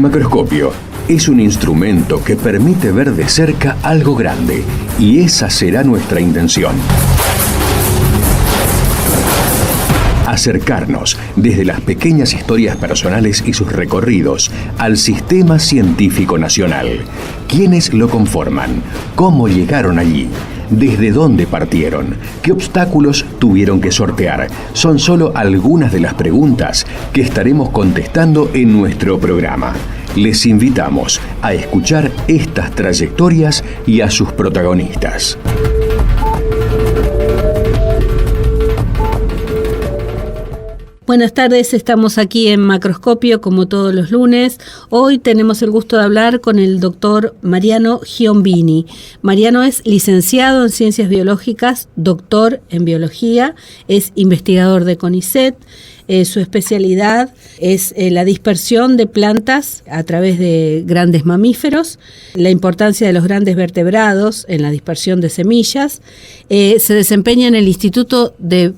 macroscopio es un instrumento que permite ver de cerca algo grande, y esa será nuestra intención. Acercarnos desde las pequeñas historias personales y sus recorridos al sistema científico nacional. ¿Quiénes lo conforman? ¿Cómo llegaron allí? ¿Desde dónde partieron? ¿Qué obstáculos tuvieron que sortear? Son solo algunas de las preguntas que estaremos contestando en nuestro programa. Les invitamos a escuchar estas trayectorias y a sus protagonistas. Buenas tardes, estamos aquí en Macroscopio como todos los lunes. Hoy tenemos el gusto de hablar con el doctor Mariano Giombini. Mariano es licenciado en Ciencias Biológicas, doctor en Biología, es investigador de CONICET. Su especialidad es la dispersión de plantas a través de grandes mamíferos, la importancia de los grandes vertebrados en la dispersión de semillas. Se desempeña en el Instituto de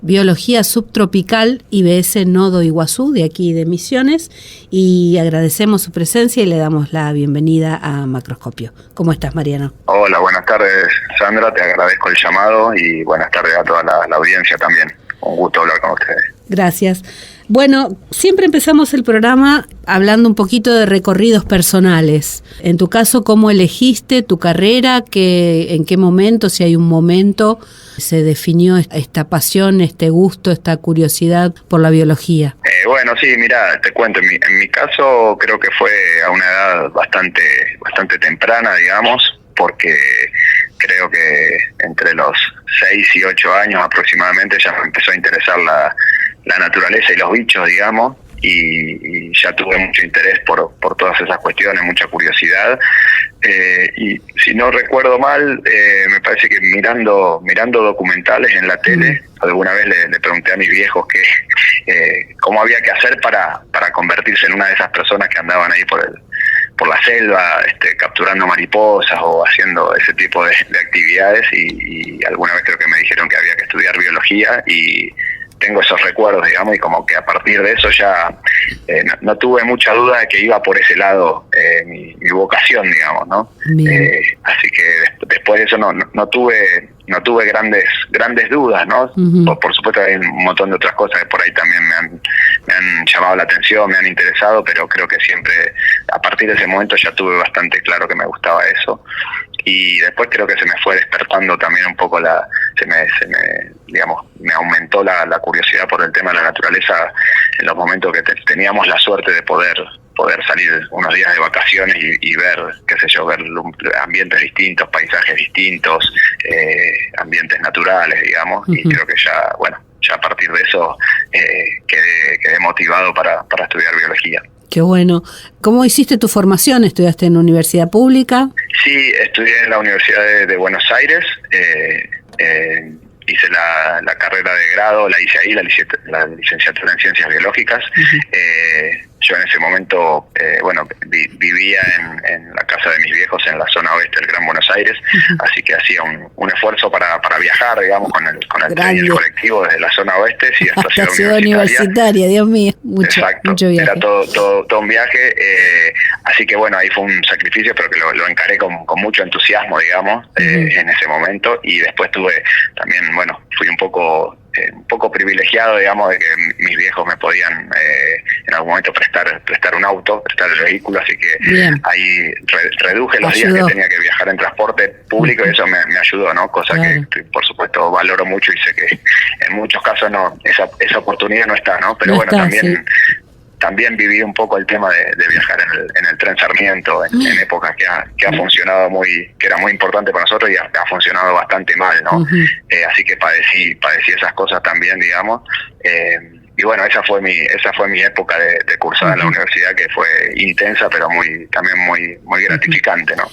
Biología Subtropical IBS Nodo Iguazú, de aquí de Misiones, y agradecemos su presencia y le damos la bienvenida a Macroscopio. ¿Cómo estás, Mariano? Hola, buenas tardes, Sandra, te agradezco el llamado y buenas tardes a toda la audiencia también. Un gusto hablar con ustedes. Gracias. Bueno, siempre empezamos el programa hablando un poquito de recorridos personales. En tu caso, ¿cómo elegiste tu carrera? ¿En qué momento, si hay un momento, se definió esta pasión, este gusto, esta curiosidad por la biología? Bueno, sí, mira, te cuento, en mi caso creo que fue a una edad bastante temprana, digamos, porque creo que entre los 6 y 8 años aproximadamente ya me empezó a interesar la naturaleza y los bichos, digamos, y ya tuve mucho interés por todas esas cuestiones, mucha curiosidad, y si no recuerdo mal, me parece que mirando documentales en la tele, alguna vez le pregunté a mis viejos cómo había que hacer para convertirse en una de esas personas que andaban ahí por la selva, capturando mariposas o haciendo ese tipo de actividades, y alguna vez creo que me dijeron que había que estudiar biología, y tengo esos recuerdos, digamos, y como que a partir de eso ya no tuve mucha duda de que iba por ese lado mi vocación, digamos, ¿no? Así que después de eso no tuve grandes dudas, ¿no? Uh-huh. Por supuesto hay un montón de otras cosas que por ahí también me han llamado la atención, me han interesado, pero creo que siempre a partir de ese momento ya tuve bastante claro que me gustaba eso. Y después creo que se me fue despertando también un poco me aumentó la curiosidad por el tema de la naturaleza en los momentos que teníamos la suerte de poder salir unos días de vacaciones y ver, ver ambientes distintos, paisajes distintos, ambientes naturales, digamos, uh-huh. Y creo que ya a partir de eso quedé motivado para estudiar biología. Qué bueno. ¿Cómo hiciste tu formación? ¿Estudiaste en universidad pública? Sí, estudié en la Universidad de Buenos Aires. Hice la carrera de grado, la hice ahí, la licenciatura en Ciencias Biológicas. Uh-huh. Yo en ese momento, vivía en la casa de mis viejos en la zona oeste del Gran Buenos Aires, uh-huh. Así que hacía un esfuerzo para viajar, digamos, con el tren y el colectivo desde la zona oeste, sí, hasta la ciudad universitaria, Dios mío, mucho viaje. Era todo un viaje, así que bueno, ahí fue un sacrificio, pero que lo encaré con mucho entusiasmo, digamos, uh-huh. En ese momento, y después fui un poco privilegiado, digamos, de que mis viejos me podían en algún momento prestar un auto, prestar el vehículo, así que bien. Ahí reduje los días que tenía que viajar en transporte público, uh-huh. Y eso me ayudó, ¿no? Cosa claro. que por supuesto valoro mucho y sé que en muchos casos esa oportunidad no está, ¿no? Pero no bueno, está, también... Sí. También viví un poco el tema de viajar en el tren Sarmiento en épocas que ha funcionado que era muy importante para nosotros y ha funcionado bastante mal, ¿no? Uh-huh. Así que padecí esas cosas también, digamos. Y bueno, esa fue mi época de cursada, uh-huh. En la universidad, que fue intensa, pero también muy gratificante, ¿no?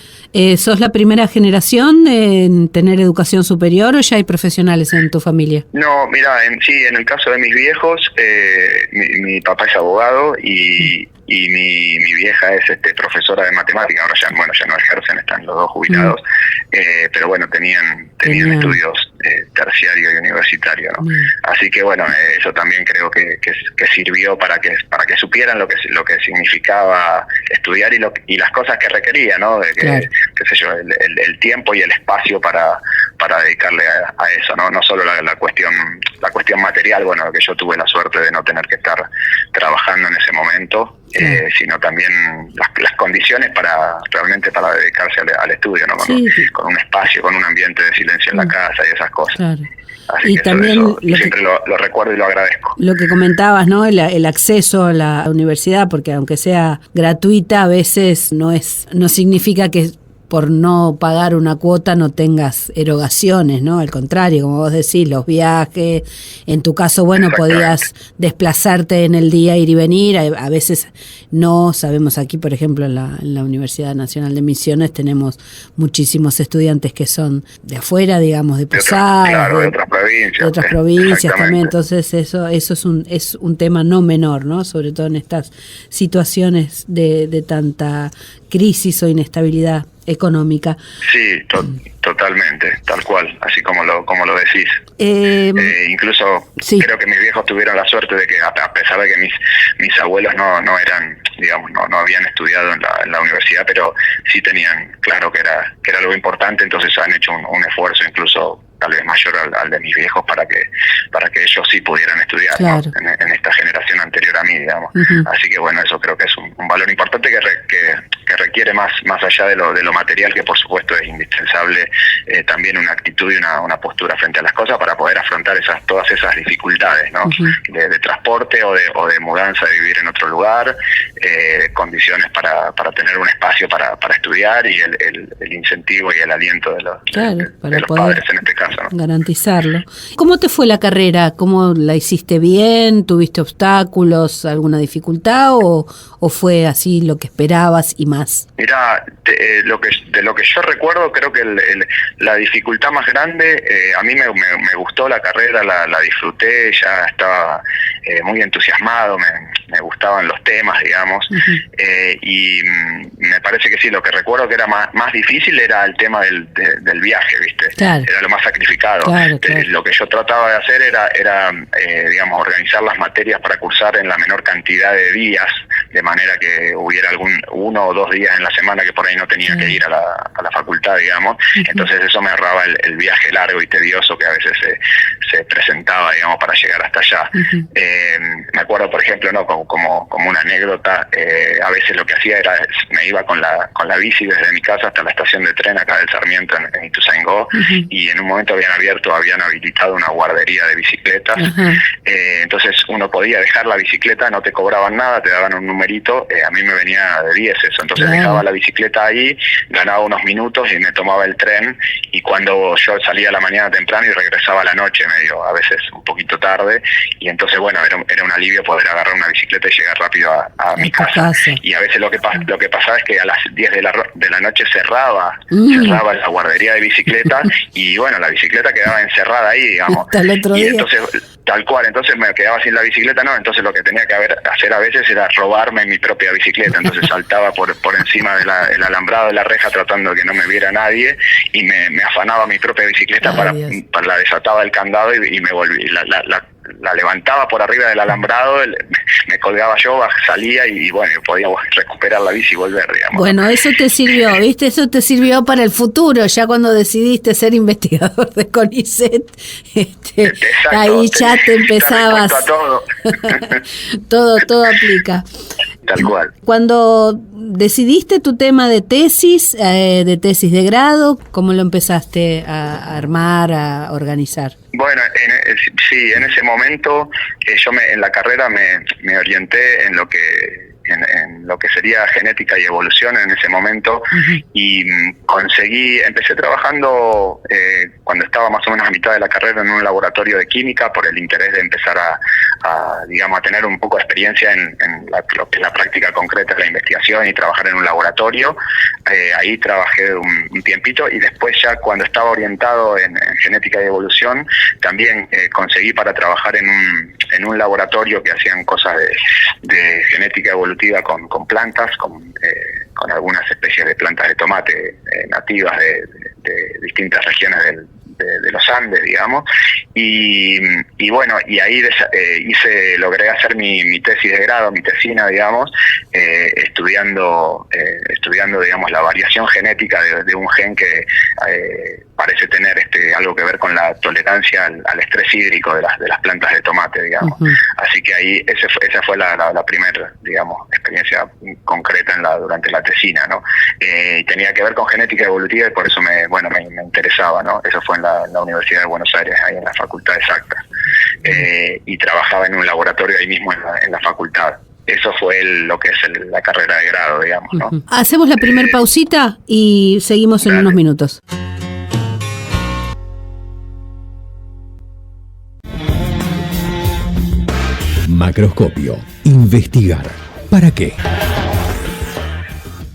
¿Sos la primera generación en tener educación superior o ya hay profesionales en tu familia? No, mira, en el caso de mis viejos, mi papá es abogado y mi vieja es profesora de matemática. Ahora ya no ejercen, están los dos jubilados, pero bueno, tenían estudios terciarios y universitarios. diario, ¿no? Así que bueno, eso también creo que sirvió para que supieran lo que significaba estudiar y las cosas que requería, ¿no? De que, claro, qué sé yo, el tiempo y el espacio para dedicarle a eso, ¿no? No solo la cuestión material, bueno, que yo tuve la suerte de no tener que estar trabajando en ese momento, sino también las condiciones realmente para dedicarse al estudio, ¿no? Sí. Con un espacio, con un ambiente de silencio en la casa y esas cosas. Claro. Así Y que también siempre lo recuerdo y lo agradezco. Lo que comentabas, ¿no? El acceso a la universidad, porque aunque sea gratuita, a veces no significa que por no pagar una cuota no tengas erogaciones, ¿no? Al contrario, como vos decís, los viajes, en tu caso, bueno, podías desplazarte en el día, ir y venir, a veces no, sabemos aquí, por ejemplo, en la Universidad Nacional de Misiones tenemos muchísimos estudiantes que son de afuera, digamos, de Posadas, de otras provincias. De otras provincias también, entonces eso es un tema no menor, ¿no? Sobre todo en estas situaciones de tanta crisis o inestabilidad económica. Sí, totalmente, tal cual, así como lo decís. Incluso creo que mis viejos tuvieron la suerte de que, a pesar de que mis abuelos no eran, digamos, no habían estudiado en la universidad, pero sí tenían claro que era algo importante, entonces han hecho un esfuerzo incluso tal vez mayor al de mis viejos para que ellos sí pudieran estudiar, claro, ¿no? en esta generación anterior a mí, digamos. Así que bueno, eso creo que es un valor importante que requiere más allá de lo material, que por supuesto es indispensable, también una actitud y una postura frente a las cosas para poder afrontar todas esas dificultades, ¿no? De transporte o de mudanza, de vivir en otro lugar, condiciones para tener un espacio para estudiar y el incentivo y el aliento de los padres en este caso, ¿no? Garantizarlo. ¿Cómo te fue la carrera? ¿Cómo la hiciste bien? ¿Tuviste obstáculos, alguna dificultad o fue así lo que esperabas y más? Mirá, de lo que yo recuerdo, creo que la dificultad más grande, a mí me gustó la carrera, la disfruté, ya estaba muy entusiasmado, me gustaban los temas, digamos, y me parece que sí, lo que recuerdo que era más difícil era el tema del viaje, ¿viste? Claro. Era lo más sacrificado. Claro. Lo que yo trataba de hacer era digamos, organizar las materias para cursar en la menor cantidad de días, de manera que hubiera 1 o 2 días en la semana que por ahí no tenía que ir a la facultad, digamos. Entonces eso me ahorraba el viaje largo y tedioso que a veces se presentaba, digamos, para llegar hasta allá. Me acuerdo, por ejemplo, no como una anécdota, a veces lo que hacía era, me iba con la bici desde mi casa hasta la estación de tren acá del Sarmiento en Ituzaingó, y en un momento habían habilitado una guardería de bicicletas. Entonces uno podía dejar la bicicleta, no te cobraban nada, te daban un numerito, a mí me venía de 10 eso, entonces dejaba la bicicleta ahí, ganaba unos minutos y me tomaba el tren, y cuando yo salía a la mañana temprano y regresaba a la noche medio, a veces un poquito tarde, y entonces bueno, era un alivio poder agarrar una bicicleta y llegar rápido a mi casa. Y a veces lo que pasaba es que a las 10 de la noche cerraba la guardería de bicicletas y bueno, la bicicleta quedaba encerrada ahí, digamos. Hasta el otro día. Entonces, tal cual, entonces me quedaba sin la bicicleta, ¿no? Entonces lo que tenía que hacer a veces era robarme mi propia bicicleta, entonces saltaba por encima el alambrado de la reja tratando de que no me viera nadie y me afanaba mi propia bicicleta para la desataba el candado y me volví, la levantaba por arriba del alambrado, me colgaba yo, salía y bueno, podía recuperar la bici y volver, digamos. Bueno, eso te sirvió, ¿viste? Eso te sirvió para el futuro, ya cuando decidiste ser investigador de CONICET, Exacto, ahí ya te empezabas. Todo. todo aplica. Tal cual. Cuando decidiste tu tema de tesis de grado, ¿cómo lo empezaste a armar, a organizar? Bueno, en ese momento yo en la carrera me orienté en lo que sería genética y evolución en ese momento, y empecé trabajando cuando estaba más o menos a mitad de la carrera en un laboratorio de química por el interés de empezar a tener un poco de experiencia en lo que es la práctica concreta de la investigación y trabajar en un laboratorio. Ahí trabajé un tiempito y después ya cuando estaba orientado en genética y evolución también conseguí para trabajar en un laboratorio que hacían cosas de genética evolutiva con plantas, con algunas especies de plantas de tomate nativas de distintas regiones de los Andes, digamos, y bueno, y ahí logré hacer mi tesis de grado, mi tesina, digamos, estudiando, digamos, la variación genética de un gen que parece tener algo que ver con la tolerancia al estrés hídrico de las plantas de tomate, digamos. Uh-huh. Así que ahí esa fue la primera, digamos, experiencia concreta durante la tesina, ¿no? Tenía que ver con genética evolutiva y por eso me interesaba, ¿no? Eso fue en la Universidad de Buenos Aires, ahí en la Facultad de Exactas. Y trabajaba en un laboratorio ahí mismo en la facultad. Eso fue lo que es la carrera de grado, digamos, ¿no? Uh-huh. Hacemos la primer pausita y seguimos en unos minutos. Macroscopio. Investigar. ¿Para qué?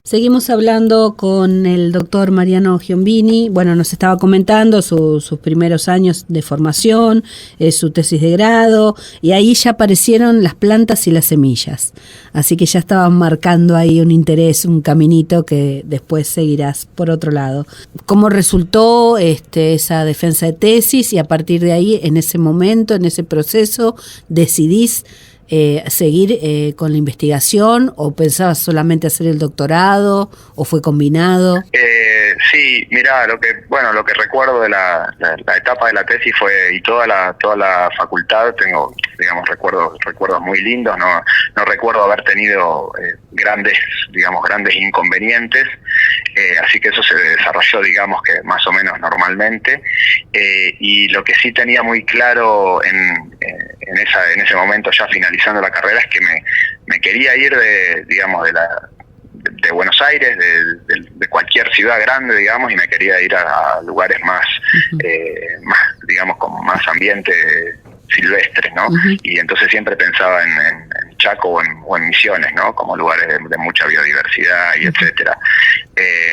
Seguimos hablando con el doctor Mariano Giombini. Bueno, nos estaba comentando sus primeros años de formación, su tesis de grado, y ahí ya aparecieron las plantas y las semillas. Así que ya estaban marcando ahí un interés, un caminito que después seguirás por otro lado. ¿Cómo resultó esa defensa de tesis? Y a partir de ahí, en ese momento, en ese proceso, decidís seguir con la investigación, o pensabas solamente hacer el doctorado, o fue combinado? Sí, mira, lo que recuerdo de la etapa de la tesis fue, y toda la facultad, tengo, digamos, recuerdos muy lindos. No recuerdo haber tenido grandes inconvenientes, así que eso se desarrolló, digamos, que más o menos normalmente, y lo que sí tenía muy claro en ese momento, ya finalizando la carrera, es que me quería ir de Buenos Aires, de cualquier ciudad grande, digamos, y me quería ir a lugares más, digamos, con más ambiente silvestre, ¿no? Uh-huh. Y entonces siempre pensaba en Chaco o en Misiones, ¿no? Como lugares de mucha biodiversidad y etcétera.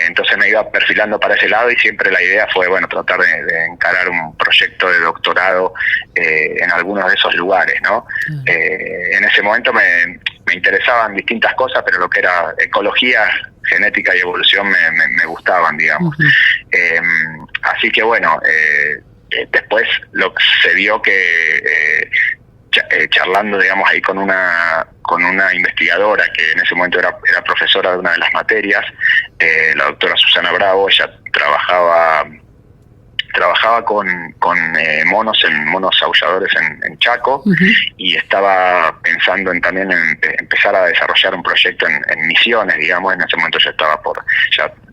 Entonces me iba perfilando para ese lado y siempre la idea fue, bueno, tratar de encarar un proyecto de doctorado en algunos de esos lugares, ¿no? Uh-huh. En ese momento me interesaban distintas cosas, pero lo que era ecología, genética y evolución me gustaban, digamos. Uh-huh. Así que bueno, después se vio que charlando, digamos, ahí con una investigadora que en ese momento era profesora de una de las materias, la doctora Susana Bravo. Ella trabajaba con monos aulladores en Chaco. Uh-huh. Y estaba pensando también en empezar a desarrollar un proyecto en Misiones, digamos. En ese momento ya estaba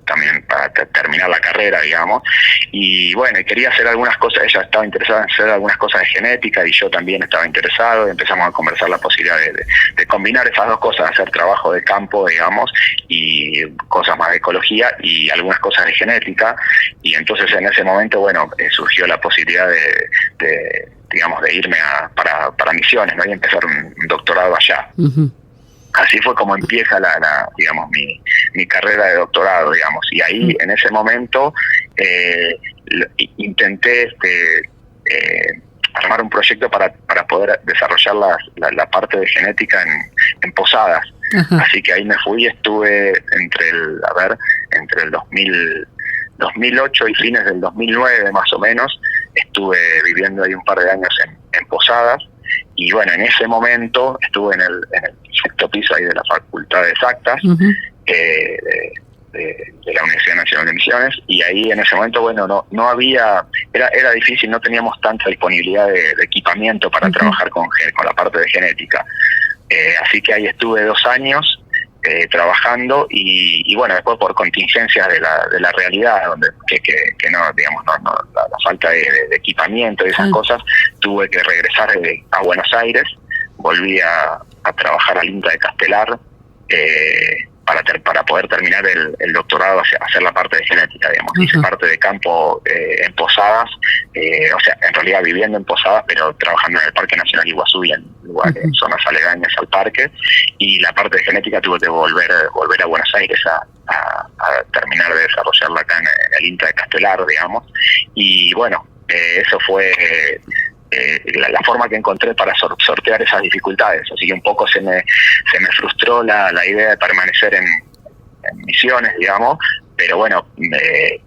también para terminar la carrera, digamos, y bueno, quería hacer algunas cosas. Ella estaba interesada en hacer algunas cosas de genética y yo también estaba interesado, y empezamos a conversar la posibilidad de combinar esas dos cosas, hacer trabajo de campo, digamos, y cosas más de ecología y algunas cosas de genética. Y entonces en ese momento, bueno, surgió la posibilidad de irme para Misiones, ¿no? Y empezar un doctorado allá. Uh-huh. Así fue como empieza digamos, mi carrera de doctorado, digamos. Y ahí, en ese momento, intenté armar un proyecto para poder desarrollar la parte de genética en Posadas. Uh-huh. Así que ahí me fui, estuve entre el 2008 y fines del 2009, más o menos, estuve viviendo ahí un par de años en Posadas. Y bueno, en ese momento estuve en el sexto piso ahí de la Facultad de Exactas. Uh-huh. De la Universidad Nacional de Misiones, y ahí en ese momento, bueno, no había, era difícil, no teníamos tanta disponibilidad de equipamiento para uh-huh. trabajar con la parte de genética. Así que ahí estuve 2 años trabajando, y bueno, después por contingencias de la realidad, donde que no, digamos, la falta de equipamiento y esas uh-huh. cosas, tuve que regresar a Buenos Aires. Volví a trabajar al INTA de Castelar, para poder terminar el doctorado, hacer la parte de genética, digamos. Uh-huh. Hice parte de campo en Posadas, o sea, en realidad viviendo en Posadas, pero trabajando en el Parque Nacional Iguazú y en lugares, uh-huh. zonas aledañas al parque. Y la parte de genética tuve que volver a Buenos Aires a terminar de desarrollarla acá en el INTA de Castelar, digamos. Y bueno, eso fue la forma que encontré para sortear esas dificultades. Así que un poco se me frustró la idea de permanecer en Misiones, digamos, pero bueno,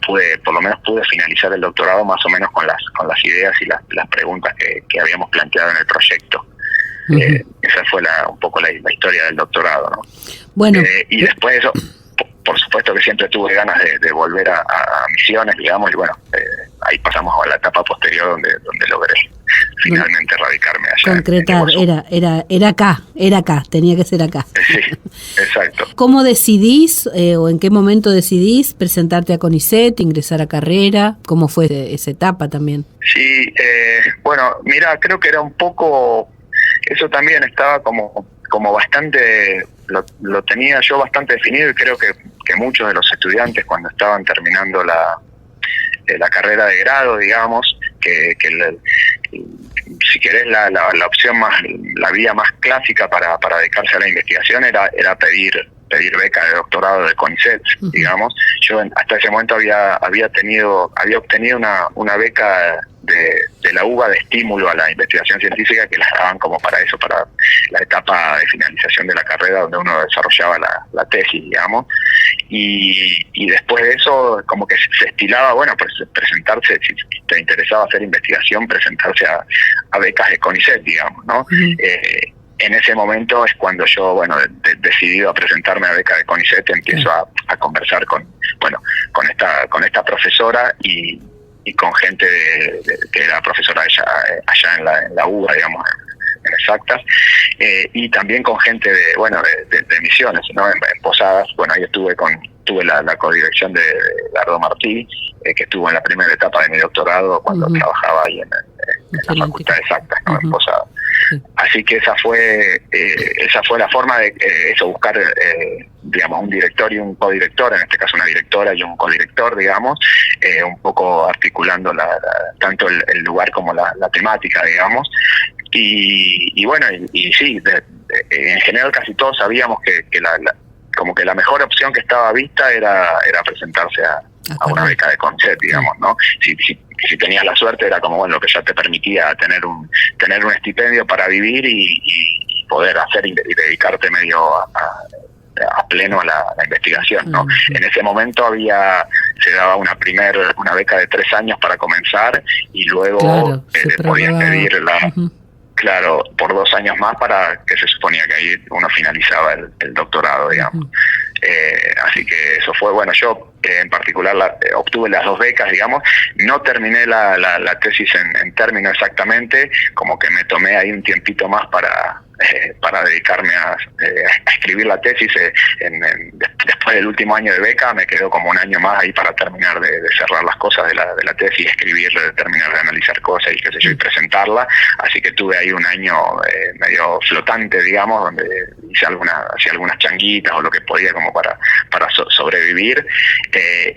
por lo menos pude finalizar el doctorado más o menos con las ideas y las preguntas que habíamos planteado en el proyecto. Esa fue un poco la historia del doctorado, ¿no? Bueno, y después de eso, por supuesto que siempre tuve ganas de volver a Misiones, digamos, y bueno, ahí pasamos a la etapa posterior donde logré finalmente radicarme allá. Concretar, era acá, tenía que ser acá. Sí, exacto. ¿Cómo decidís o en qué momento decidís presentarte a CONICET, ingresar a carrera? ¿Cómo fue esa etapa también? Sí, bueno, mira, creo que era un poco, eso también estaba como bastante, lo tenía yo bastante definido, y creo que muchos de los estudiantes cuando estaban terminando la carrera de grado, digamos, que si querés la opción más, la vía más clásica para dedicarse a la investigación era pedir beca de doctorado de CONICET, digamos. Yo hasta ese momento había obtenido una beca de la UBA de estímulo a la investigación científica, que las daban como para eso, para la etapa de finalización de la carrera donde uno desarrollaba la tesis, digamos. Y después de eso, como que se estilaba, bueno, pues presentarse, si te interesaba hacer investigación, presentarse a becas de CONICET, digamos, ¿no? En ese momento es cuando yo, bueno, decidido a presentarme a beca de CONICET, empiezo a conversar con esta profesora y con gente que era profesora allá en la UBA, digamos, en Exactas, y también con gente de Misiones, ¿no? En Posadas. Bueno, ahí tuve la codirección de Dardo Martí, que estuvo en la primera etapa de mi doctorado cuando trabajaba ahí en la Facultad de Exactas, ¿no? En Posadas. Sí. Así que esa fue la forma de buscar, digamos, un director y un codirector, en este caso una directora y un codirector, digamos, un poco articulando tanto el lugar como la temática, digamos. Y bueno, y sí, en general casi todos sabíamos que como que la mejor opción que estaba a vista era presentarse a una beca de CONICET, digamos, ¿no? Si tenías la suerte era como, bueno, lo que ya te permitía tener un estipendio para vivir y poder hacer y dedicarte medio a pleno a la investigación, ¿no? En ese momento se daba una beca de 3 años para comenzar, y luego podías pedir claro, por 2 años más, para que se suponía que ahí uno finalizaba el doctorado, digamos. Así que eso fue, bueno, yo en particular obtuve las 2 becas, digamos. No terminé la tesis en término exactamente, como que me tomé ahí un tiempito más para dedicarme a escribir la tesis. Después del último año de beca me quedó como un año más ahí para terminar de cerrar las cosas de la tesis, escribir, terminar de analizar cosas y qué sé yo, y presentarla. Así que tuve ahí un año medio flotante, digamos, donde hacía algunas changuitas o lo que podía como para sobrevivir.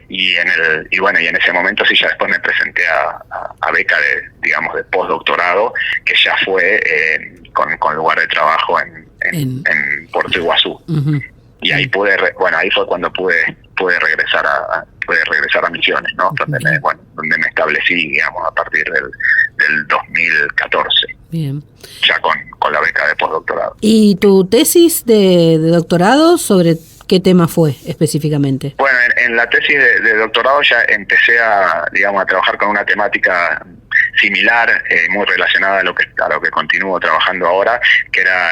Y en ese momento sí, ya después me presenté a beca de postdoctorado, que ya fue con lugar de trabajo en Puerto Iguazú. Y ahí ahí fue cuando pude regresar a Misiones, ¿no? Donde me establecí, digamos, a partir del 2014. Bien. Ya con la beca de postdoctorado. ¿Y tu tesis de doctorado sobre qué tema fue específicamente? Bueno, en la tesis de doctorado ya empecé a trabajar con una temática similar, muy relacionada a lo que continúo trabajando ahora, que era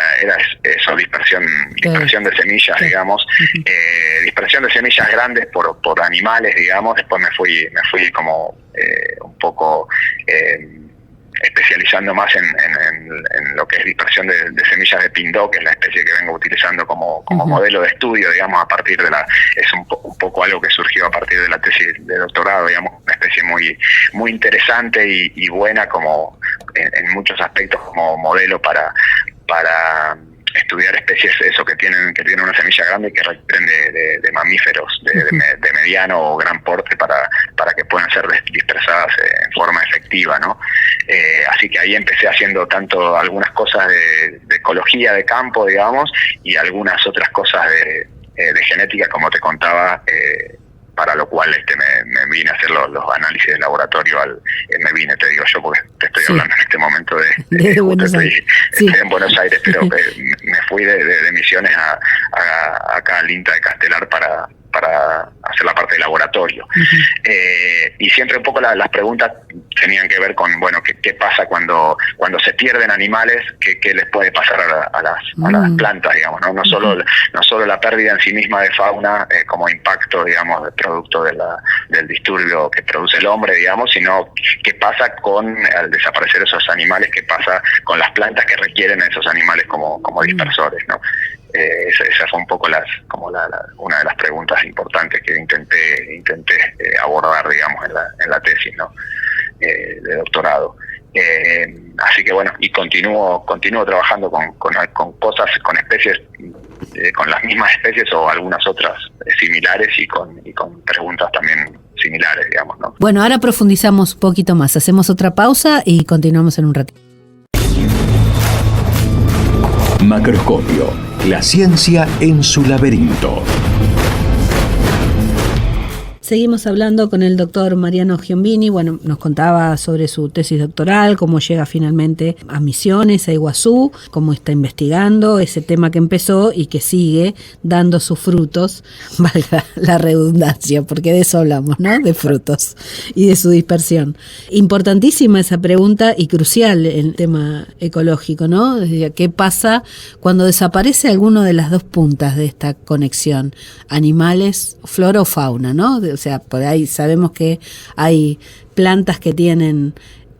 eso, dispersión de semillas, digamos, dispersión de semillas grandes por animales, digamos. Después me fui como un poco especializando más en lo que es dispersión de semillas de pindó, que es la especie que vengo utilizando como modelo de estudio, digamos, a partir es un poco algo que surgió a partir de la tesis de doctorado, digamos, una especie muy muy interesante y buena como en muchos aspectos como modelo para estudiar especies que tienen una semilla grande, que requieren de mamíferos de mediano o gran porte para que puedan ser dispersadas en forma efectiva, ¿no? Así que ahí empecé haciendo tanto algunas cosas de ecología de campo, digamos, y algunas otras cosas de genética, como te contaba, para lo cual me vine a hacer los análisis de laboratorio. Me vine, te digo yo, porque te estoy hablando en este momento de Buenos Aires. Estoy en Buenos Aires, pero me fui de Misiones acá al INTA de Castelar para para hacer la parte de laboratorio. Y siempre un poco las preguntas tenían que ver con, bueno, qué pasa cuando se pierden animales, qué les puede pasar a las plantas, digamos, ¿no? No solo la pérdida en sí misma de fauna como impacto, digamos, de producto del disturbio que produce el hombre, digamos, sino qué pasa al desaparecer esos animales, qué pasa con las plantas que requieren a esos animales como dispersores, ¿no? Esa fue un poco una de las preguntas importantes que intenté abordar, digamos, en la tesis, ¿no? De doctorado. Así que bueno, y continúo trabajando con cosas, con especies, con las mismas especies o algunas otras similares y con preguntas también similares, digamos, ¿no? Bueno, ahora profundizamos un poquito más, hacemos otra pausa y continuamos en un ratito. Macroscopio, la ciencia en su laberinto. Seguimos hablando con el doctor Mariano Giombini. Bueno, nos contaba sobre su tesis doctoral, cómo llega finalmente a Misiones, a Iguazú, cómo está investigando ese tema que empezó y que sigue dando sus frutos, valga la redundancia, porque de eso hablamos, ¿no? De frutos y de su dispersión. Importantísima esa pregunta y crucial en el tema ecológico, ¿no? ¿Qué pasa cuando desaparece alguno de las dos puntas de esta conexión? Animales, flora o fauna, ¿no? O sea, por ahí sabemos que hay plantas que tienen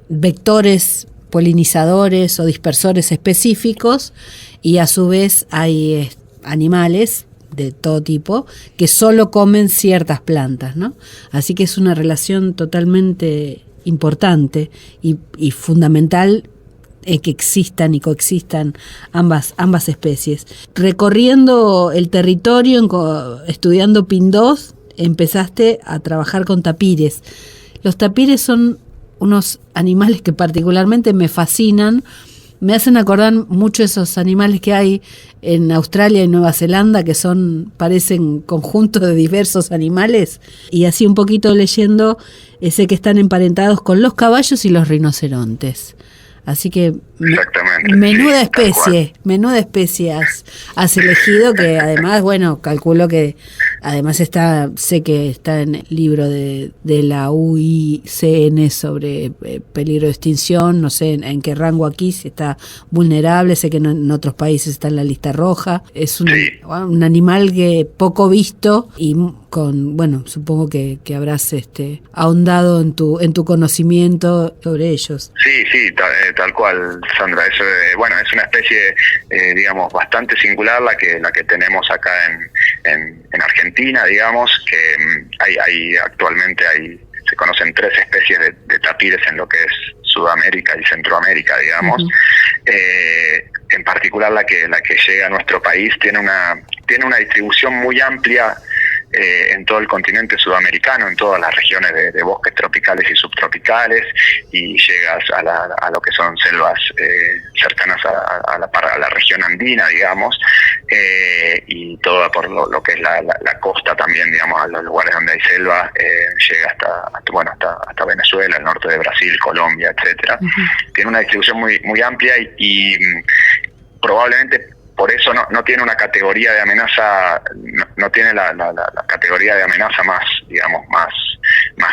vectores polinizadores o dispersores específicos y a su vez hay animales de todo tipo que solo comen ciertas plantas, ¿no? Así que es una relación totalmente importante y fundamental que existan y coexistan ambas especies. Recorriendo el territorio, estudiando PIN2, empezaste a trabajar con tapires. Los tapires son unos animales que particularmente me fascinan, me hacen acordar mucho esos animales que hay en Australia y Nueva Zelanda, que parecen conjuntos de diversos animales, y así un poquito leyendo, sé que están emparentados con los caballos y los rinocerontes. Así que menuda especie has elegido, que además, bueno, calculo que además sé que está en el libro de la UICN sobre peligro de extinción, no sé en qué rango aquí, si está vulnerable, sé que en otros países está en la lista roja. Es un animal que poco visto y supongo que habrás ahondado en tu conocimiento sobre ellos. Sí, tal cual, Sandra. Eso, es una especie, digamos, bastante singular la que tenemos acá en Argentina, digamos, que actualmente se conocen 3 especies de tapires en lo que es Sudamérica y Centroamérica, digamos. En particular la que llega a nuestro país tiene una distribución muy amplia en todo el continente sudamericano, en todas las regiones de bosques tropicales y subtropicales, y llegas a lo que son selvas cercanas a la región andina, digamos, y toda por lo que es la costa también, digamos, a los lugares donde hay selva, llega hasta Venezuela, el norte de Brasil, Colombia, etcétera. Tiene una distribución muy, muy amplia y probablemente por eso no tiene una categoría de amenaza, no tiene la categoría de amenaza más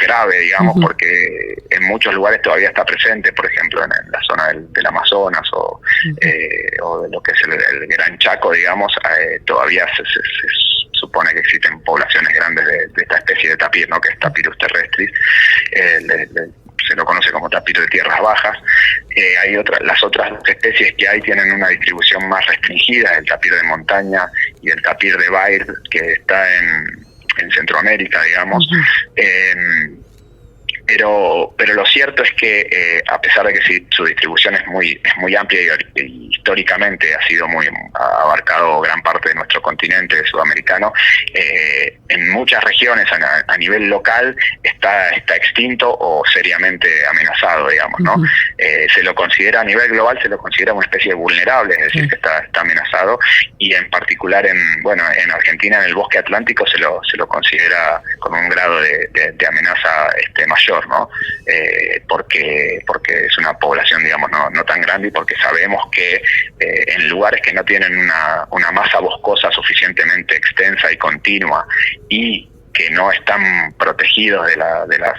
grave, digamos, porque en muchos lugares todavía está presente, por ejemplo, en la zona del Amazonas o de lo que es el Gran Chaco, digamos, todavía se supone que existen poblaciones grandes de esta especie de tapir, ¿no? Que es Tapirus terrestris. Se lo conoce como tapir de tierras bajas. Las otras dos especies que hay tienen una distribución más restringida, el tapir de montaña y el tapir de Baird, que está en Centroamérica, digamos. Pero lo cierto es que a pesar de que su distribución es muy amplia y históricamente ha abarcado gran parte de nuestro continente sudamericano, en muchas regiones a nivel local está extinto o seriamente amenazado, digamos, ¿no? Se lo considera a nivel global, se lo considera una especie vulnerable, es decir, que está amenazado, y en particular en Argentina, en el bosque atlántico, se lo considera con un grado de amenaza mayor, ¿no? Porque es una población, digamos, no tan grande grande y porque sabemos que en lugares que no tienen una masa boscosa suficientemente extensa y continua y que no están protegidos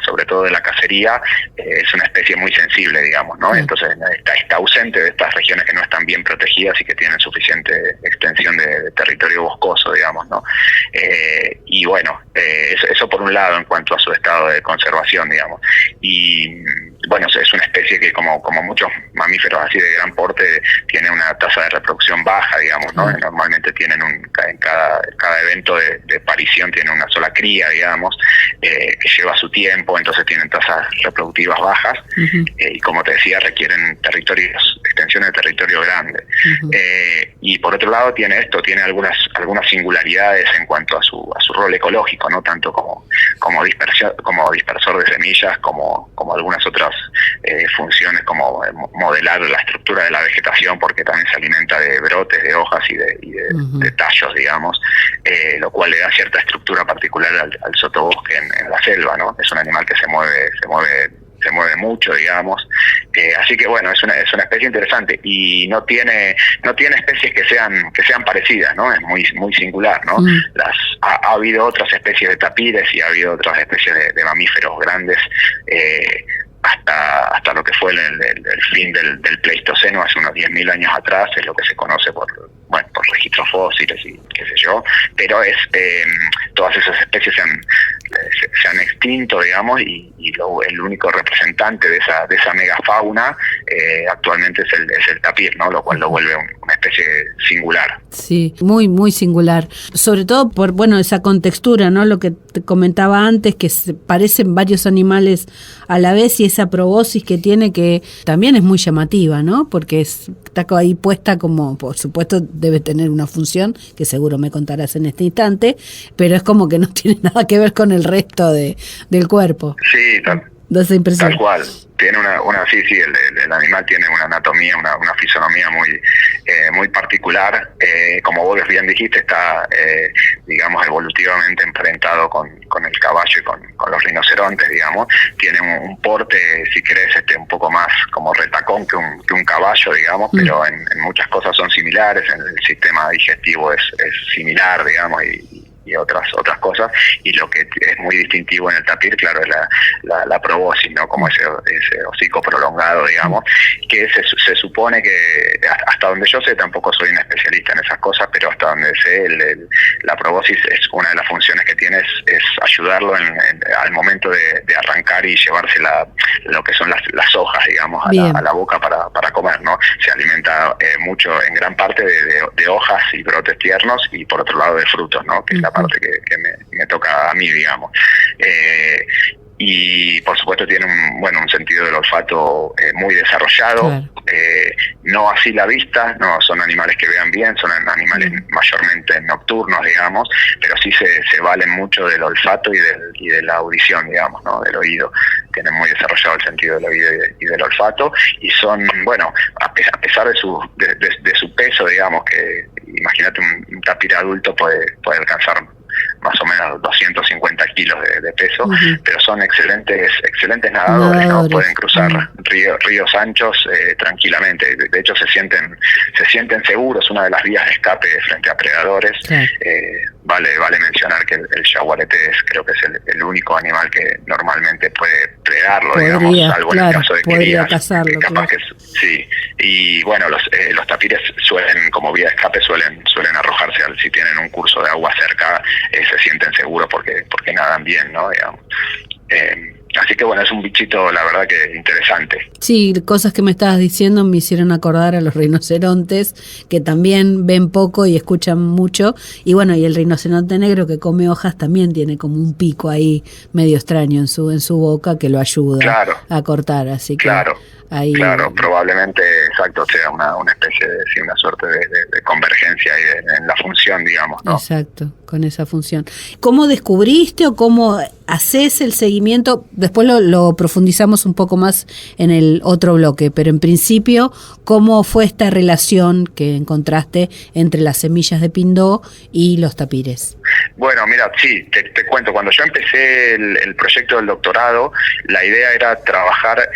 sobre todo de la cacería, es una especie muy sensible, digamos, ¿no? Entonces está ausente de estas regiones que no están bien protegidas y que tienen suficiente extensión de territorio boscoso, digamos, ¿no? Y bueno, eso por un lado en cuanto a su estado de conservación, digamos. Y bueno, es una especie que como muchos mamíferos así de gran porte tiene una tasa de reproducción baja, digamos, ¿no? Normalmente tienen en cada evento de parición tiene una sola cría, digamos, que lleva su tiempo, entonces tienen tasas reproductivas bajas, y como te decía, requieren extensiones de territorio grande. Y por otro lado tiene algunas singularidades en cuanto a su rol ecológico, no tanto como dispersor de semillas, como algunas otras funciones, como modelar la estructura de la vegetación, porque también se alimenta de brotes, de hojas y de tallos, digamos, lo cual le da cierta estructura particular al sotobosque en la selva, ¿no? Es un animal que se mueve mucho, digamos, así que bueno, es una especie interesante y no tiene especies que sean parecidas, ¿no? Es muy singular, ¿no? Ha habido otras especies de tapires y ha habido otras especies de mamíferos grandes hasta lo que fue el fin del Pleistoceno, hace unos 10.000 años atrás, es lo que se conoce por registros fósiles y qué sé yo, pero todas esas especies se han extinto, digamos, y el único representante de esa megafauna actualmente es el tapir, ¿no? Lo cual lo vuelve una especie singular. Sí, muy, muy singular. Sobre todo por, esa contextura, ¿no? Lo que te comentaba antes, que se parecen varios animales a la vez y esa proboscis que tiene, que también es muy llamativa, ¿no? Porque está ahí puesta como, por supuesto, debe tener una función, que seguro me contarás en este instante, pero es como que no tiene nada que ver con el resto del cuerpo. Sí, da esa impresión. Tal cual. Tiene el animal tiene una anatomía, una fisonomía muy particular. Como vos bien dijiste, está, digamos, evolutivamente emparentado con el caballo y con los rinocerontes, digamos. Tiene un porte, si querés, un poco más como retacón que un caballo, digamos, pero en muchas cosas son similares. El sistema digestivo es similar, digamos, y otras cosas, y lo que es muy distintivo en el tapir, claro, es la proboscis, ¿no? Como ese hocico prolongado, digamos, que se supone que, hasta donde yo sé, tampoco soy un especialista en esas cosas, pero hasta donde sé, la proboscis es una de las funciones que tiene, es ayudarlo al momento de arrancar y llevarse lo que son las hojas, digamos, a la boca para comer, ¿no? Se alimenta mucho, en gran parte, de hojas y brotes tiernos, y por otro lado de frutos, ¿no? Que es la parte que me toca a mí, digamos. Y por supuesto tiene un sentido del olfato muy desarrollado. Claro. No así la vista, no son animales que vean bien, son animales mayormente nocturnos, digamos, pero sí se valen mucho del olfato y de la audición, digamos, ¿no? Del oído. Tienen muy desarrollado el sentido del oído y del olfato, y son, a pesar de su peso, digamos, que imagínate un tapir adulto puede alcanzar más o menos 250 kilos de peso, pero son excelentes nadadores, ¿no? Pueden cruzar ríos anchos tranquilamente. De hecho, se sienten seguros, una de las vías de escape frente a predadores. Vale mencionar que el jaguarete creo que es el único animal que normalmente puede predarlo, digamos, salvo en el caso de que cazarlo, capaz que sí. Y bueno, los tapires suelen, como vía de escape, suelen arrojarse si tienen un curso de agua cerca, se sienten seguros porque nadan bien, ¿no? Digamos. Así que es un bichito, la verdad, que interesante. Sí, cosas que me estabas diciendo me hicieron acordar a los rinocerontes, que también ven poco y escuchan mucho, y y el rinoceronte negro que come hojas también tiene como un pico ahí medio extraño en su boca que lo ayuda a cortar, así que ahí... Claro, probablemente, exacto, sea una especie de, una suerte de convergencia ahí en la función, digamos, ¿no? Exacto, con esa función. ¿Cómo descubriste o cómo haces el seguimiento? Después lo profundizamos un poco más en el otro bloque, pero en principio, ¿cómo fue esta relación que encontraste entre las semillas de pindó y los tapires? Bueno, mira, sí, te cuento, cuando yo empecé el proyecto del doctorado, la idea era trabajar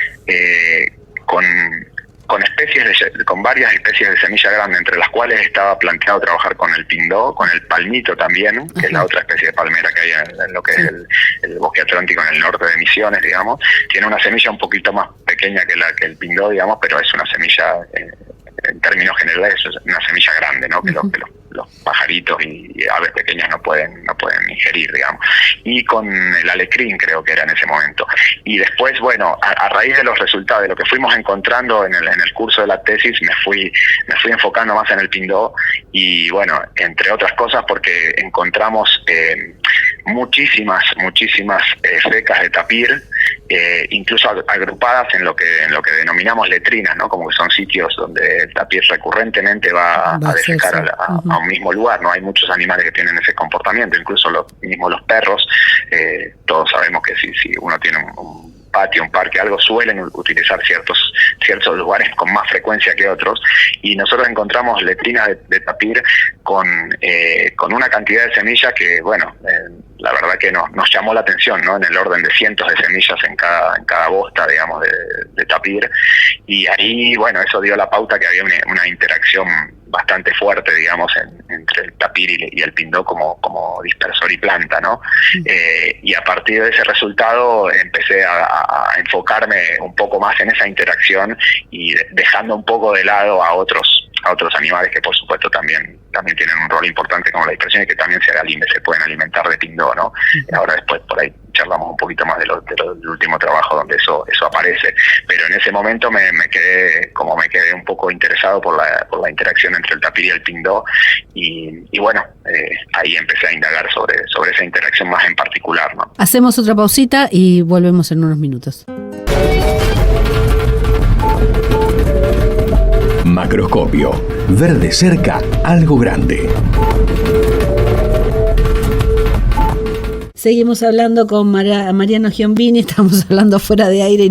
con con varias especies de semilla grande, entre las cuales estaba planteado trabajar con el pindó, con el palmito también, que es la otra especie de palmera que hay en lo que es el bosque atlántico en el norte de Misiones, digamos. Tiene una semilla un poquito más pequeña que el pindó, digamos, pero es una semilla, en términos generales, es una semilla grande, ¿no? Que los pajaritos y aves pequeñas no pueden ingerir, digamos. Y con el alecrín, creo que era en ese momento. Y después, bueno, a raíz de los resultados, de lo que fuimos encontrando en el curso de la tesis, me fui enfocando más en el pindó, y bueno, entre otras cosas porque encontramos muchísimas fecas de tapir, incluso agrupadas en lo que denominamos letrinas, ¿no? Como que son sitios donde el tapir recurrentemente va a defecar a un mismo lugar, ¿no? Hay muchos animales que tienen ese comportamiento, incluso los perros. Todos sabemos que si uno tiene un patio, un parque, algo, suelen utilizar ciertos lugares con más frecuencia que otros, y nosotros encontramos letrinas de tapir con una cantidad de semillas que, bueno, la verdad que nos llamó la atención, ¿no? En el orden de cientos de semillas en cada bosta, digamos, de tapir, y ahí, bueno, eso dio la pauta que había una interacción bastante fuerte, digamos, entre el tapir y el pindó como dispersor y planta, ¿no? Y a partir de ese resultado empecé a enfocarme un poco más en esa interacción, y dejando un poco de lado a otros animales que por supuesto también tienen un rol importante, como la dispersión, y que también se pueden alimentar de pindó, ¿no? Ahora después por ahí charlamos un poquito más del último trabajo donde eso aparece, pero en ese momento me quedé un poco interesado por la interacción entre el tapir y el pindó, y bueno, ahí empecé a indagar sobre esa interacción más en particular, ¿no? Hacemos otra pausita y volvemos en unos minutos. Macroscopio. Ver de cerca algo grande. Seguimos hablando con Mariano Giombini, estamos hablando fuera de aire y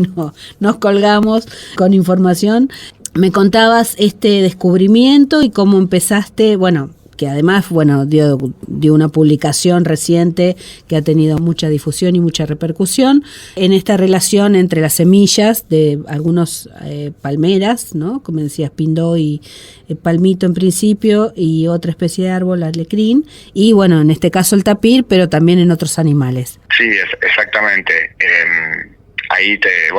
nos colgamos con información. Me contabas este descubrimiento y cómo empezaste, bueno, que además, bueno, dio una publicación reciente que ha tenido mucha difusión y mucha repercusión en esta relación entre las semillas de algunos palmeras, ¿no? Como decías, pindó y palmito en principio, y otra especie de árbol, alecrín, y bueno, en este caso el tapir, pero también en otros animales. Sí, exactamente. Ahí te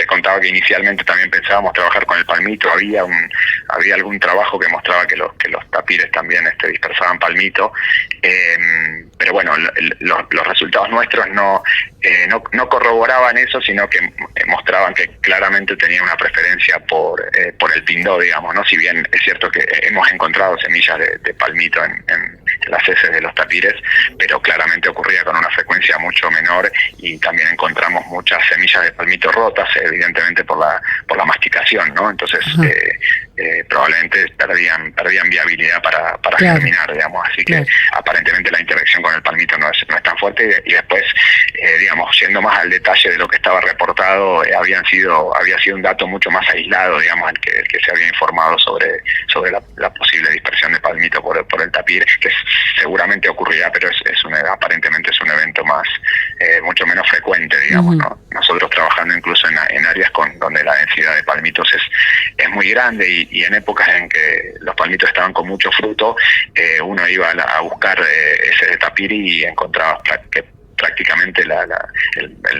contaba que inicialmente también pensábamos trabajar con el palmito. Había algún trabajo que mostraba que los tapires también dispersaban palmito, pero bueno, los resultados nuestros no corroboraban eso, sino que mostraban que claramente tenía una preferencia por el pindó, digamos, ¿no? Si bien es cierto que hemos encontrado semillas de palmito en las heces de los tapires, pero claramente ocurría con una frecuencia mucho menor, y también encontramos muchas semillas de palmito rotas, evidentemente por la masticación, ¿no? Entonces probablemente perdían viabilidad para germinar, digamos, así que aparentemente la interacción con el palmito no es tan fuerte, y después, digamos, yendo más al detalle de lo que estaba reportado, había sido un dato mucho más aislado, digamos, el que se había informado sobre la posible dispersión de palmito por el tapir, que seguramente ocurrirá, pero aparentemente es un evento mucho menos frecuente, digamos, ¿no? Nosotros trabajando incluso en áreas donde la densidad de palmitos es muy grande, y en épocas en que los palmitos estaban con mucho fruto, uno iba a buscar ese de tapir y encontraba que prácticamente el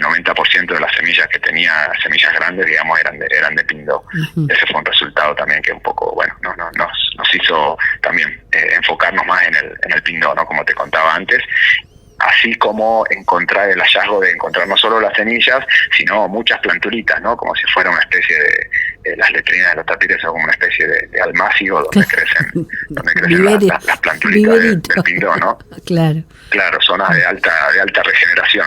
90% de las semillas que tenía, semillas grandes, digamos, eran de pindó. Ese fue un resultado también que un poco, bueno, nos hizo también enfocarnos más en el pindó, ¿no? Como te contaba antes. Así como encontrar el hallazgo de encontrar no solo las semillas, sino muchas planturitas, ¿no? Como si fuera una especie de las letrinas de los tapires, o como una especie de almácigo donde crecen las planturitas del pindó, ¿no? Claro, zonas de alta regeneración.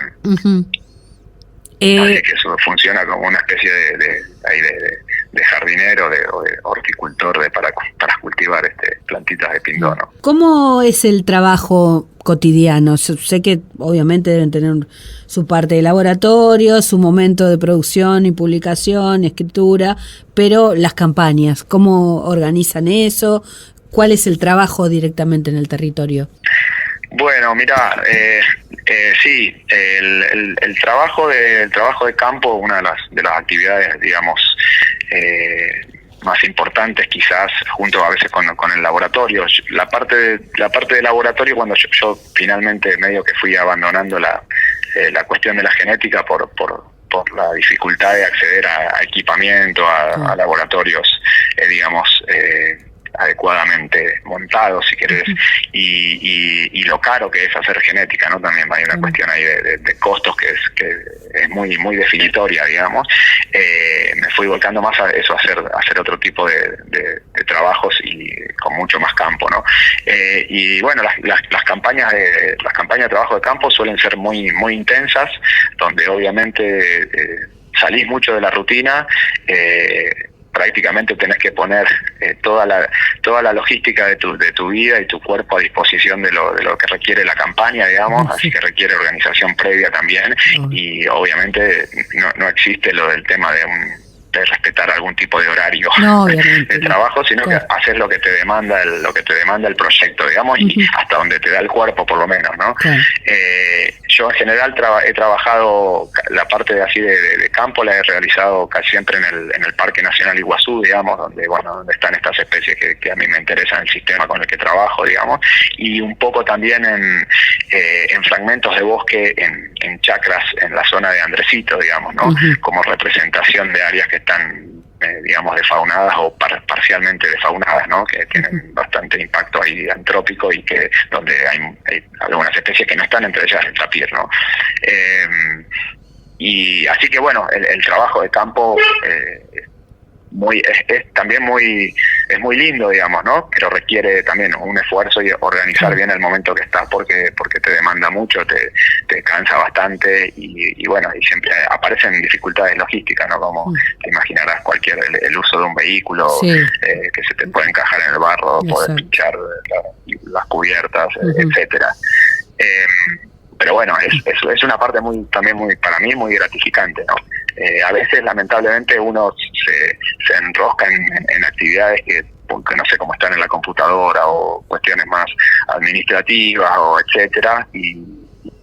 Así que eso funciona como una especie de jardinero o de horticultor para cultivar plantitas de pindó, ¿no? ¿Cómo es el trabajo cotidiano? Sé que obviamente deben tener su parte de laboratorio, su momento de producción y publicación, escritura, pero las campañas, ¿cómo organizan eso? ¿Cuál es el trabajo directamente en el territorio? Bueno, mira, sí, el trabajo de campo, una de las actividades, digamos, más importantes quizás, junto a veces con el laboratorio. La parte de laboratorio, cuando yo finalmente medio que fui abandonando la cuestión de la genética por la dificultad de acceder a equipamiento, a laboratorios, digamos, adecuadamente montados, si querés, y lo caro que es hacer genética, ¿no? También hay una cuestión ahí de costos que es muy muy definitoria, digamos. Me fui volcando más a eso, a hacer otro tipo de trabajos y con mucho más campo, ¿no? Y bueno, las campañas de trabajo de campo suelen ser muy muy intensas, donde obviamente salís mucho de la rutina. Prácticamente tenés que poner toda la logística de tu vida y tu cuerpo a disposición de lo que requiere la campaña, digamos, así que requiere organización previa también, y obviamente no existe lo del tema de respetar algún tipo de horario de trabajo, sino que hacer lo que te demanda el proyecto, digamos, y hasta donde te da el cuerpo, por lo menos, ¿no? Yo en general he trabajado la parte de campo, la he realizado casi siempre en el Parque Nacional Iguazú, digamos, donde están estas especies que a mí me interesan, el sistema con el que trabajo, digamos, y un poco también en fragmentos de bosque en chacras en la zona de Andresito, digamos, ¿no? Como representación de áreas que están digamos defaunadas o parcialmente defaunadas, ¿no? Que tienen bastante impacto ahí antrópico y que donde hay algunas especies que no están, entre ellas el tapir, ¿no? Y así que bueno, el trabajo de campo es también muy lindo, digamos, ¿no? Pero requiere también un esfuerzo y organizar bien el momento que estás, porque te demanda mucho, te cansa bastante y bueno, y siempre aparecen dificultades logísticas, ¿no? Como te imaginarás, el uso de un vehículo que se te puede encajar en el barro, poder pinchar las cubiertas, etcétera. Pero bueno, es una parte también para mí muy gratificante, ¿no? A veces lamentablemente uno se enrosca en actividades porque no sé cómo están en la computadora o cuestiones más administrativas o etcétera, y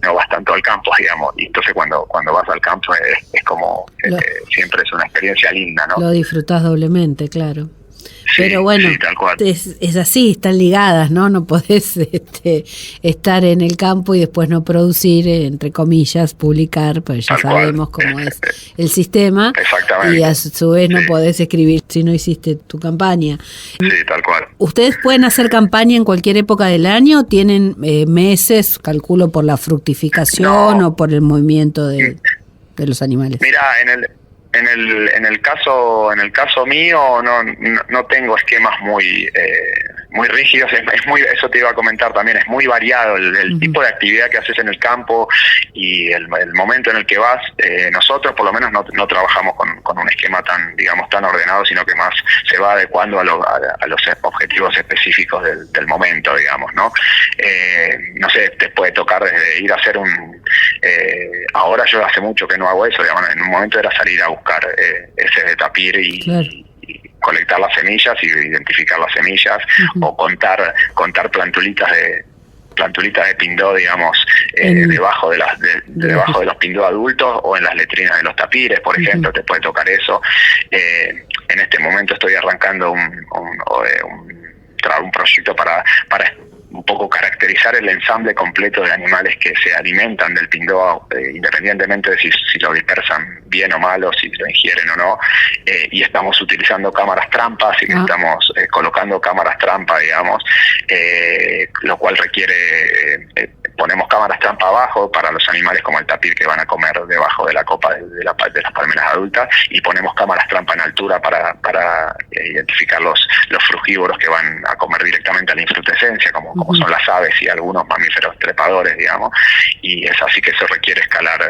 no vas tanto al campo, digamos, y entonces cuando vas al campo es como siempre es una experiencia linda, ¿no? Lo disfrutás doblemente, claro. Sí, pero bueno, sí, tal cual. Es así, están ligadas, ¿no? No podés estar en el campo y después no producir, entre comillas, publicar, pues ya tal sabemos cual. cómo es el sistema. Exactamente. Y a su vez no podés escribir si no hiciste tu campaña. Sí, tal cual. ¿Ustedes pueden hacer campaña en cualquier época del año? ¿Tienen meses, calculo, por la fructificación o por el movimiento de los animales? Mira, en el caso mío no tengo esquemas muy rígidos, eso te iba a comentar también, es muy variado el tipo de actividad que haces en el campo y el momento en el que vas. Nosotros por lo menos no trabajamos con un esquema tan ordenado, sino que más se va adecuando a los objetivos específicos del momento, digamos, ¿no? No sé, te puede tocar desde ir a hacer ahora yo hace mucho que no hago eso, digamos, en un momento era salir a buscar heces de tapir y colectar las semillas y identificar las semillas, o contar plantulitas de pindó, digamos, debajo de los pindó adultos o en las letrinas de los tapires, por ejemplo, te puede tocar eso. En este momento estoy arrancando un proyecto para un poco caracterizar el ensamble completo de animales que se alimentan del pindó, independientemente de si lo dispersan bien o mal, o si lo ingieren o no, y estamos utilizando cámaras trampa, así que estamos colocando cámaras trampa, digamos, lo cual requiere ponemos cámaras trampa abajo para los animales como el tapir que van a comer debajo de la copa de las palmeras adultas, y ponemos cámaras trampa en altura para identificar los frugívoros que van a comer directamente a la infrutescencia, como son las aves y algunos mamíferos trepadores, digamos, y es así que eso requiere escalar,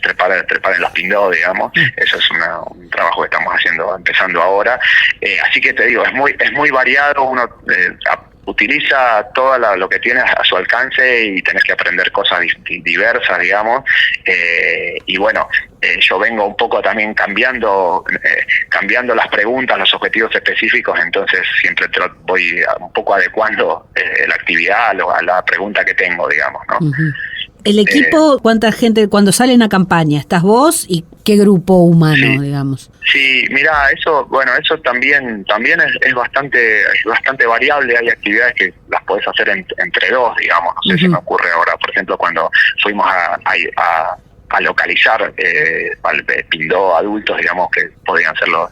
trepar en los pindó, digamos. Eso es un trabajo que estamos empezando ahora, así que te digo, es muy variado. Uno utiliza todo lo que tienes a su alcance y tenés que aprender cosas diversas, digamos, y bueno, yo vengo un poco también cambiando las preguntas, los objetivos específicos, entonces siempre voy un poco adecuando la actividad a la pregunta que tengo, digamos, ¿no? ¿El equipo, cuánta gente, cuando salen a campaña, estás vos y qué grupo humano, digamos? Sí, mira, eso también es bastante variable. Hay actividades que las podés hacer entre dos, digamos. No sé, se me ocurre ahora, por ejemplo, cuando fuimos a localizar pindó adultos, digamos, que podían ser los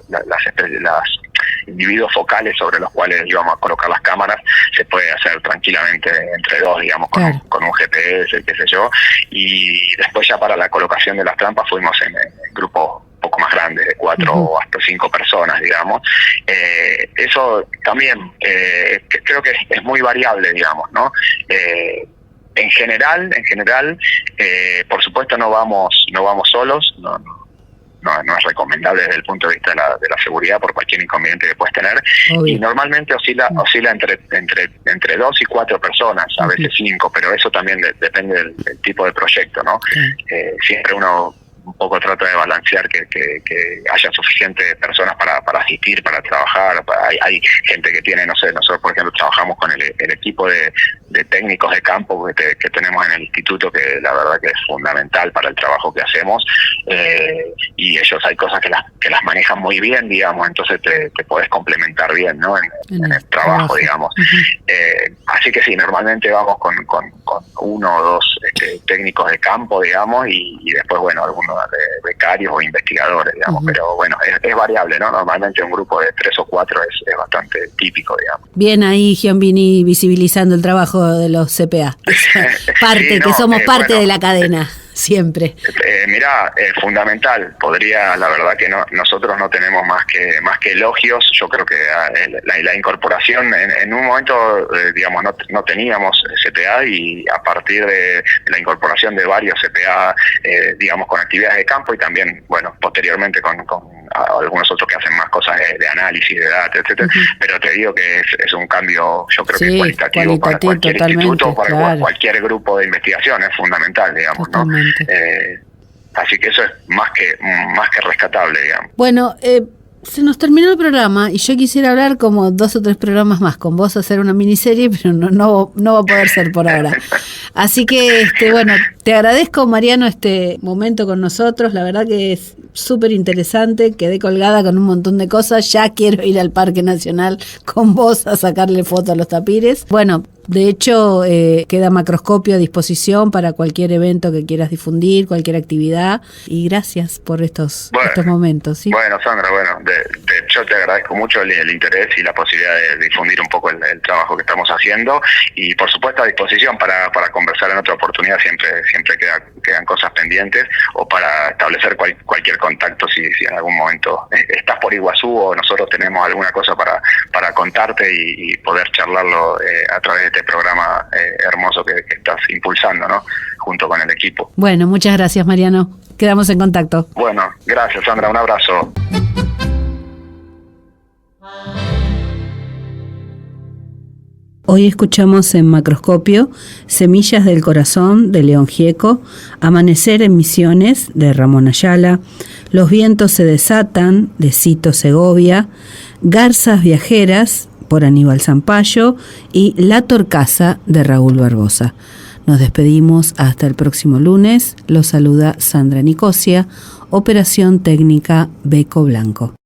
individuos focales sobre los cuales íbamos a colocar las cámaras, se puede hacer tranquilamente entre dos, digamos, con un GPS, qué sé yo, y después ya para la colocación de las trampas fuimos en grupos un poco más grandes, de 4 o hasta 5 personas, digamos. Eso también creo que es muy variable, digamos, ¿no? En general, por supuesto no vamos solos, no es recomendable desde el punto de vista de la seguridad por cualquier inconveniente que puedes tener. Obvio. Y normalmente oscila entre 2 y 4 personas, a veces 5, pero eso también depende del tipo de proyecto, ¿no? Siempre uno un poco trata de balancear que haya suficientes personas para asistir, para trabajar. Hay gente que tiene, no sé, nosotros por ejemplo trabajamos con el equipo de técnicos de campo que tenemos en el instituto, que la verdad que es fundamental para el trabajo que hacemos, y ellos hay cosas que las manejan muy bien, digamos, entonces te podés complementar bien, ¿no? En el trabajo, digamos. Así que sí, normalmente vamos con 1 o 2 técnicos de campo, digamos, y después, bueno, algunos de becarios o investigadores, digamos, pero bueno, es variable, ¿no? Normalmente un grupo de 3 o 4 es bastante típico, digamos. Bien ahí, Giombini, visibilizando el trabajo de los CPA. Que somos parte de la cadena. Siempre. Mirá, fundamental. La verdad que nosotros no tenemos más que elogios. Yo creo que la incorporación en un momento, digamos, no teníamos CPA, y a partir de la incorporación de varios CPA, digamos, con actividades de campo, y también, bueno, posteriormente con algunos otros que hacen más cosas de análisis de datos, etcétera. Pero te digo que es un cambio, yo creo que cualitativo para cualquier instituto, para cualquier grupo de investigación, es fundamental, digamos, totalmente. ¿No? Así que eso es más que rescatable, digamos. Bueno, se nos terminó el programa y yo quisiera hablar como 2 o 3 programas más con vos, hacer una miniserie, pero no va a poder ser por ahora. Así que, bueno, te agradezco, Mariano, este momento con nosotros. La verdad que es súper interesante. Quedé colgada con un montón de cosas. Ya quiero ir al Parque Nacional con vos a sacarle fotos a los tapires. Bueno, de hecho, queda Macroscopio a disposición para cualquier evento que quieras difundir, cualquier actividad. Y gracias por estos momentos. ¿Sí? Bueno, Sandra, yo te agradezco mucho el interés y la posibilidad de difundir un poco el trabajo que estamos haciendo. Y por supuesto a disposición para conversar en otra oportunidad. Siempre quedan cosas pendientes, o para establecer cualquier contacto si en algún momento estás por Iguazú o nosotros tenemos alguna cosa para contarte y poder charlarlo a través de este programa hermoso que estás impulsando, ¿no? Junto con el equipo. Bueno, muchas gracias, Mariano. Quedamos en contacto. Bueno, gracias, Sandra. Un abrazo. Hoy escuchamos en Macroscopio Semillas del Corazón de León Gieco, Amanecer en Misiones de Ramón Ayala, Los vientos se desatan de Cito Segovia, Garzas viajeras por Aníbal Zampayo y La Torcaza de Raúl Barbosa. Nos despedimos hasta el próximo lunes. Los saluda Sandra Nicosia, Operación Técnica Beco Blanco.